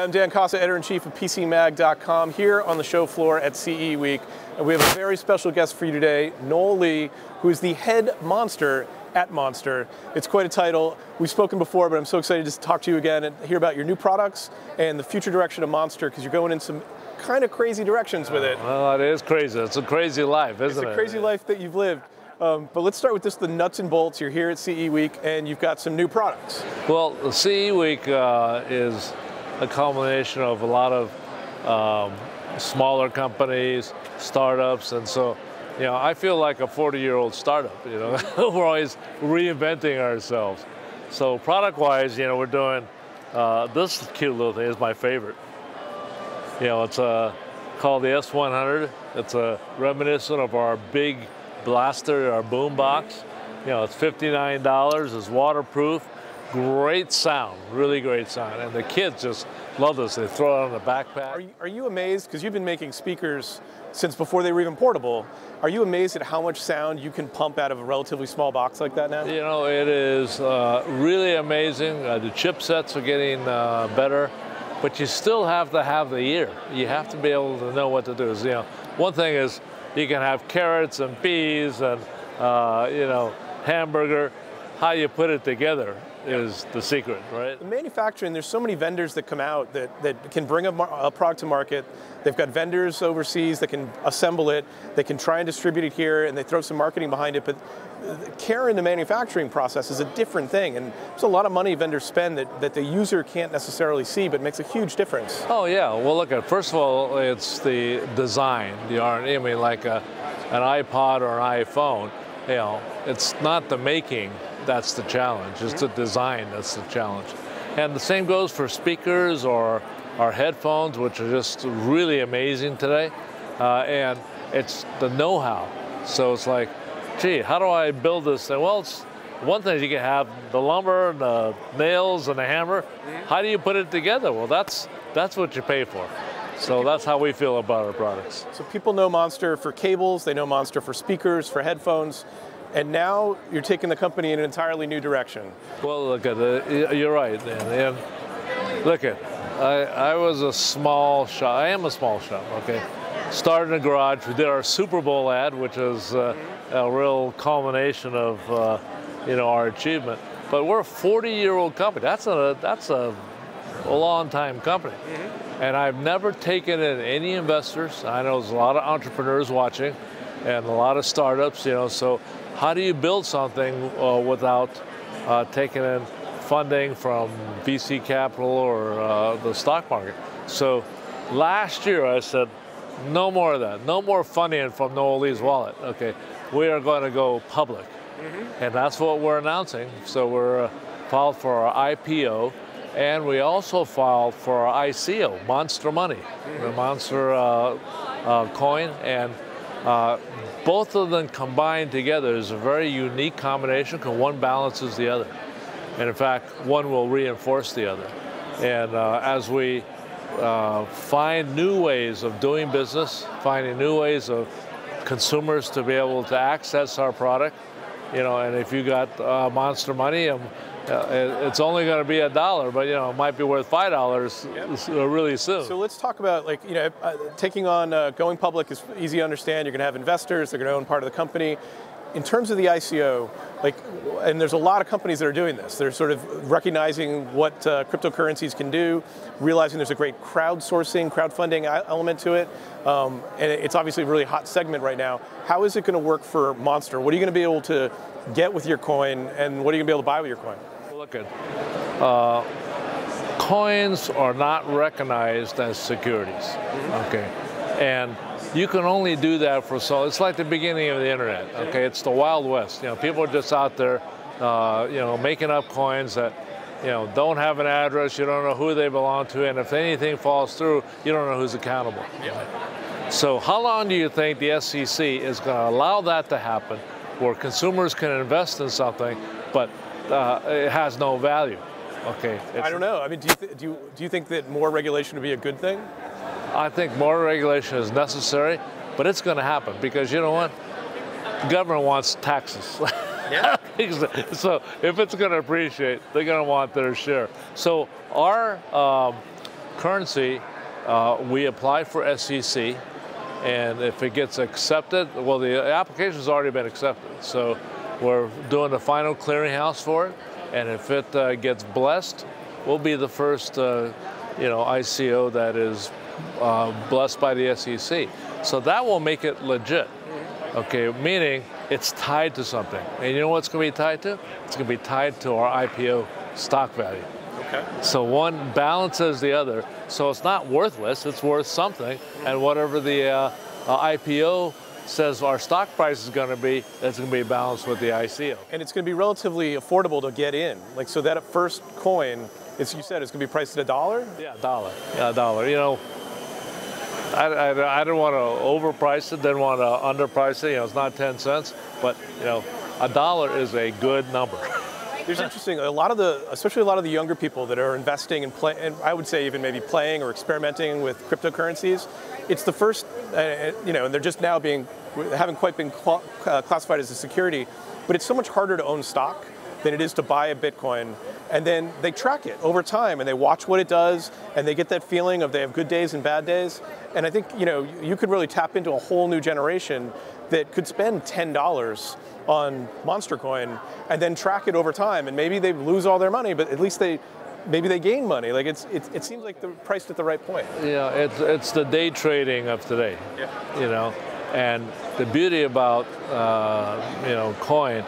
Hi, I'm Dan Casa, editor-in-chief of PCMag.com, here on the show floor at CE Week. And we have a very special guest for you today, Noel Lee, who is the head Monster at Monster. It's quite a title. We've spoken before, but I'm so excited to talk to you again and hear about your new products and the future direction of Monster, because you're going in some kind of crazy directions with it. Well, it is crazy. It's a crazy life, isn't it? It's a crazy life that you've lived. But let's start with just the nuts and bolts. You're here at CE Week, and you've got some new products. Well, the CE Week is a culmination of a lot of smaller companies, startups, and so, you know, I feel like a 40-year-old startup, you know. We're always reinventing ourselves. So product-wise, you know, we're doing, this cute little thing is my favorite. You know, it's called the S100. It's a reminiscent of our big blaster, our boom box. You know, it's $59, it's waterproof, great sound, really great sound. And the kids just love this. They throw it on the backpack. Are you amazed, because you've been making speakers since before they were even portable, are you amazed at how much sound you can pump out of a relatively small box like that now? You know, it is really amazing. The chipsets are getting better, but you still have to have the ear. You have to be able to know what to do. So, you know, one thing is you can have carrots and peas and, you know, hamburger. How you put it together is the secret, right? The manufacturing, there's so many vendors that come out that can bring a product to market. They've got vendors overseas that can assemble it, they can try and distribute it here, and they throw some marketing behind it, but care in the manufacturing process is a different thing, and there's a lot of money vendors spend that the user can't necessarily see, but makes a huge difference. Oh yeah, well look at, first of all, it's the design, the R&D. I mean, like an iPod or an iPhone, you know, it's not the making that's the challenge, it's the design that's the challenge. And the same goes for speakers or our headphones, which are just really amazing today. And it's the know-how. So it's like, gee, how do I build this thing? Well, it's one thing, you can have the lumber, the nails, and the hammer. How do you put it together? Well, that's what you pay for. So that's how we feel about our products. So people know Monster for cables, they know Monster for speakers, for headphones, and now you're taking the company in an entirely new direction. Well, look at it. You're right. And look at, I was a small shop. I am a small shop. Okay, started in a garage. We did our Super Bowl ad, which is a real culmination of you know, our achievement. But we're a 40-year-old company. That's a long time company. And I've never taken in any investors. I know there's a lot of entrepreneurs watching, and a lot of startups. You know, so how do you build something without taking in funding from VC capital or the stock market? So last year I said, no more of that. No more funding from Noel Lee's wallet. Okay, we are going to go public. And that's what we're announcing. So we're filed for our IPO, and we also filed for our ICO, Monster Money, the Monster coin. And both of them combined together is a very unique combination, because one balances the other. And in fact, one will reinforce the other. And as we find new ways of doing business, finding new ways of consumers to be able to access our product, you know, and if you got Monster Money, it's only going to be $1, but you know, it might be worth $5 really soon. So let's talk about, like, you know, taking on going public is easy to understand. You're going to have investors, they're going to own part of the company. In terms of the ICO, like, and there's a lot of companies that are doing this. They're sort of recognizing what cryptocurrencies can do, realizing there's a great crowdfunding element to it, and it's obviously a really hot segment right now. How is it going to work for Monster? What are you going to be able to get with your coin, and what are you going to be able to buy with your coin? Look at, coins are not recognized as securities, okay, and you can only do that for so. It's like the beginning of the internet. Okay, it's the Wild West. You know, people are just out there, you know, making up coins that, you know, don't have an address. You don't know who they belong to, and if anything falls through, you don't know who's accountable. So, how long do you think the SEC is going to allow that to happen, where consumers can invest in something, but it has no value? Okay. I don't know. I mean, do you think that more regulation would be a good thing? I think more regulation is necessary, but it's going to happen, because you know what? The government wants taxes. Yeah. So if it's going to appreciate, they're going to want their share. So our currency, we apply for SEC, and if it gets accepted, well, the application's already been accepted, so we're doing the final clearinghouse for it, and if it gets blessed, we'll be the first ICO that is blessed by the SEC. So that will make it legit, okay, meaning it's tied to something. And you know what it's going to be tied to? It's going to be tied to our IPO stock value. Okay. So one balances the other. So it's not worthless, it's worth something. And whatever the IPO says our stock price is going to be, it's going to be balanced with the ICO. And it's going to be relatively affordable to get in. Like, so that first coin, as you said, it's going to be priced at $1? Yeah, $1. Yeah, $1. You know, I didn't want to overprice it, didn't want to underprice it. You know, it's not 10 cents, but you know, $1 is a good number. There's interesting, especially a lot of the younger people that are investing and and I would say even maybe playing or experimenting with cryptocurrencies. It's the first, and they're just now haven't quite been classified as a security, but it's so much harder to own stock than it is to buy a Bitcoin. And then they track it over time and they watch what it does and they get that feeling of they have good days and bad days. And I think, you could really tap into a whole new generation that could spend $10 on Monster Coin and then track it over time. And maybe they lose all their money, but at least maybe they gain money. Like it seems like they're priced at the right point. Yeah, it's the day trading of today. Yeah. And the beauty about coin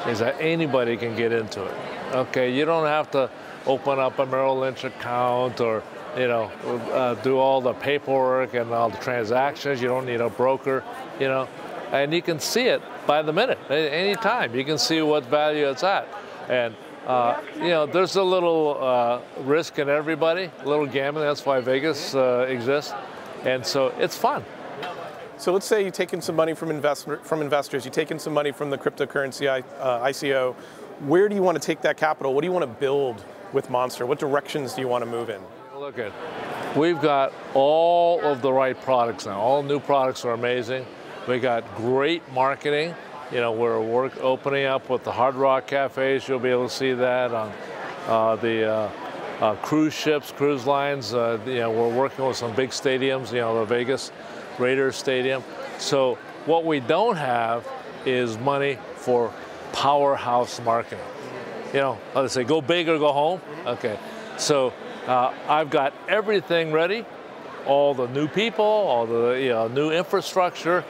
is that anybody can get into it. Okay, you don't have to open up a Merrill Lynch account or do all the paperwork and all the transactions. You don't need a broker, and you can see it by the minute, anytime. You can see what value it's at. And there's a little risk in everybody, a little gambling. That's why Vegas exists. And so it's fun. So let's say you've taken some money from investors, you've taken some money from the cryptocurrency ICO. Where do you want to take that capital? What do you want to build with Monster? What directions do you want to move in? Look we've got all of the right products now. All new products are amazing. We got great marketing. We're opening up with the Hard Rock cafes. You'll be able to see that on the cruise ships, cruise lines. We're working with some big stadiums, the Vegas Raiders Stadium. So what we don't have is money for powerhouse marketing. Let's say go big or go home. Okay, so I've got everything ready, all the new people, all the new infrastructure.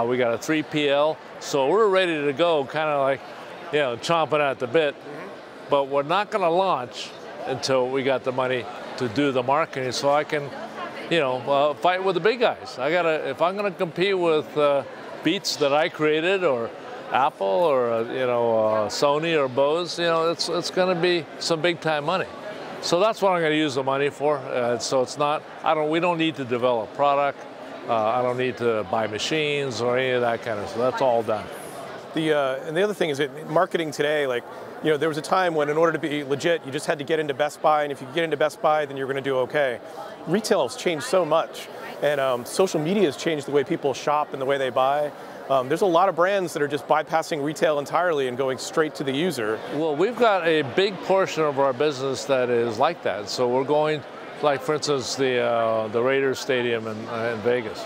We got a 3PL, so we're ready to go, kind of like chomping at the bit. But we're not going to launch until we got the money to do the marketing, so I can fight with the big guys. If I'm gonna compete with Beats that I created, or Apple, or Sony, or Bose, it's gonna be some big time money. So that's what I'm gonna use the money for. So it's not, we don't need to develop product. I don't need to buy machines or any of that kind of stuff. That's all done. And the other thing is that marketing today, there was a time when in order to be legit, you just had to get into Best Buy, and if you get into Best Buy, then you're going to do okay. Retail has changed so much, and social media has changed the way people shop and the way they buy. There's a lot of brands that are just bypassing retail entirely and going straight to the user. Well, we've got a big portion of our business that is like that. So we're going, like for instance, the Raiders Stadium in Vegas.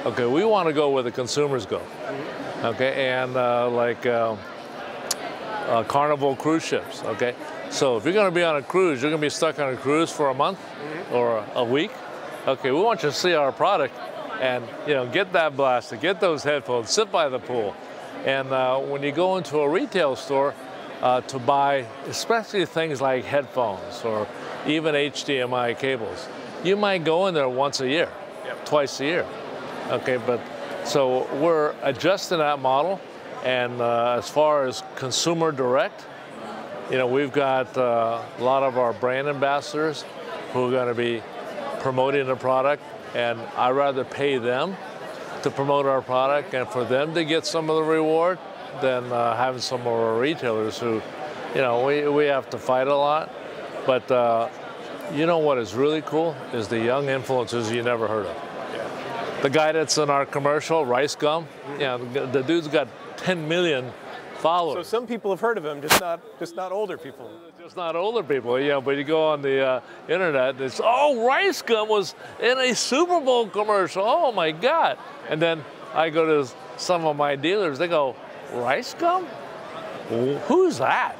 Okay, we want to go where the consumers go. Okay, and Carnival cruise ships. Okay, so if you're going to be on a cruise, you're going to be stuck on a cruise for a month or a week. Okay, we want you to see our product and get that blaster, get those headphones, sit by the pool. And when you go into a retail store to buy, especially things like headphones or even HDMI cables, you might go in there once a year, twice a year. Okay, but so we're adjusting that model. And as far as consumer direct, we've got a lot of our brand ambassadors who are going to be promoting the product, and I'd rather pay them to promote our product and for them to get some of the reward than having some of our retailers who, we have to fight a lot. But what is really cool is the young influencers you never heard of. The guy that's in our commercial, Rice Gum, the dude's got 10 million followers. So some people have heard of him, just not older people. Just not older people, yeah. But you go on the internet, and it's, oh, Rice Gum was in a Super Bowl commercial. Oh my God! And then I go to some of my dealers. They go, Rice Gum? Who's that?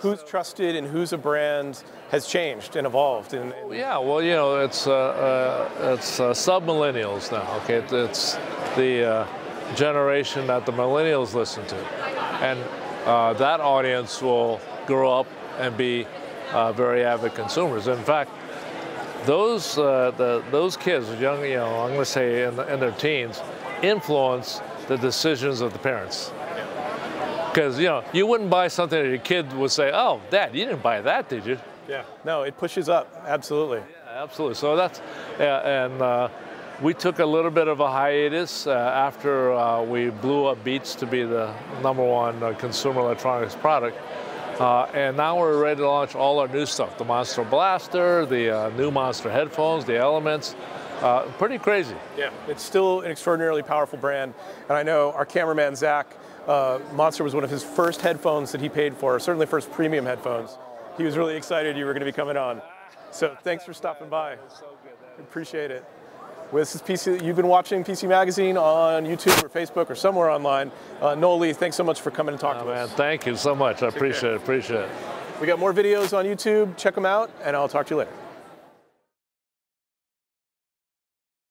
Who's trusted and who's a brand has changed and evolved. Yeah, well, you know, it's sub-millennials now. Okay, it's the generation that the millennials listen to, and that audience will grow up and be very avid consumers. In fact, those kids, young, you know, I'm going to say in their teens, influence the decisions of the parents. Because, you know, you wouldn't buy something that your kid would say, oh, Dad, you didn't buy that, did you? Yeah, no, it pushes up, absolutely. Yeah, absolutely. So that's, yeah, and we took a little bit of a hiatus after we blew up Beats to be the #1 consumer electronics product. And now we're ready to launch all our new stuff, the Monster Blaster, the new Monster headphones, the Elements. Pretty crazy. Yeah, it's still an extraordinarily powerful brand. And I know our cameraman, Zach, Monster was one of his first headphones that he paid for, certainly first premium headphones. He was really excited you were going to be coming on. So thanks for stopping by. Appreciate it. Well, this is PC. You've been watching PC Magazine on YouTube or Facebook or somewhere online. Noel Lee, thanks so much for coming and talking to us. Thank you so much. I appreciate it. We got more videos on YouTube. Check them out, and I'll talk to you later.